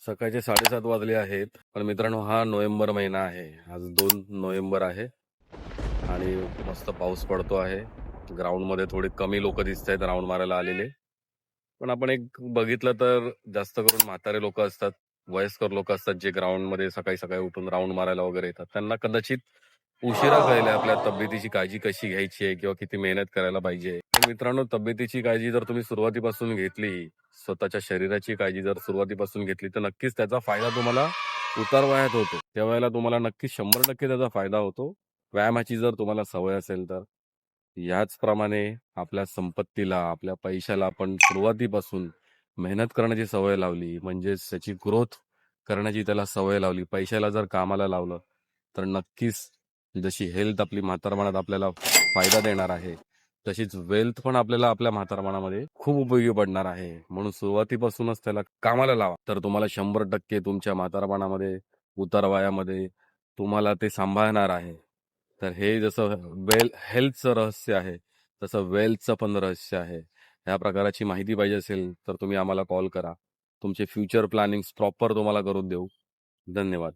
सकाळचे 7:30 वाजले आहेत. पण मित्रांनो, हा नोव्हेंबर महिना आहे. आज 2 नोव्हेंबर आहे आणि मस्त पाऊस पडतो आहे. ग्राउंडमध्ये थोडे कमी लोक दिसत आहेत राऊंड मारायला आलेले. पण आपण एक बघितलं तर जास्त करून म्हातारे लोक असतात, वयस्कर लोक असतात जे ग्राउंडमध्ये सकाळी सकाळी उठून राऊंड मारायला वगैरे येतात. त्यांना कदाचित उशिरा कळेल आपल्या तब्येतीची काळजी कशी घ्यायची आहे किंवा किती मेहनत करायला पाहिजे. तर मित्रांनो, तब्येतीची काळजी जर तुम्ही सुरुवातीपासून घेतली, स्वतःच्या शरीराची काळजी जर सुरुवातीपासून घेतली, तर नक्कीच त्याचा फायदा तुम्हाला उतार वयात होतो. त्यावेळेला तुम्हाला नक्कीच 100% त्याचा फायदा होतो. व्यायामाची जर तुम्हाला सवय असेल तर. याचप्रमाणे आपल्या संपत्तीला, आपल्या पैशाला आपण सुरुवातीपासून मेहनत करण्याची सवय लावली, म्हणजेच त्याची ग्रोथ करण्याची त्याला सवय लावली, पैशाला जर कामाला लावलं, तर नक्कीच जशी हेल्थ आपली म्हातारपणात आपल्याला फायदा देणार आहे, तशीच वेल्थ पण आपल्याला आपल्या म्हातारपणामध्ये खूप उपयोगी पडणार आहे. म्हणून सुरुवातीपासूनच त्याला कामाला लावा, तर तुम्हाला 100% तुमच्या म्हातारपणामध्ये, उतारवयामध्ये तुम्हाला ते सांभाळणार आहे. तर हे जसं हेल्थचं रहस्य आहे, तसं वेल्थचं पण रहस्य आहे. ह्या प्रकाराची माहिती पाहिजे असेल तर तुम्ही आम्हाला कॉल करा. तुमचे फ्युचर प्लॅनिंग्स प्रॉपर तुम्हाला करून देऊ. धन्यवाद.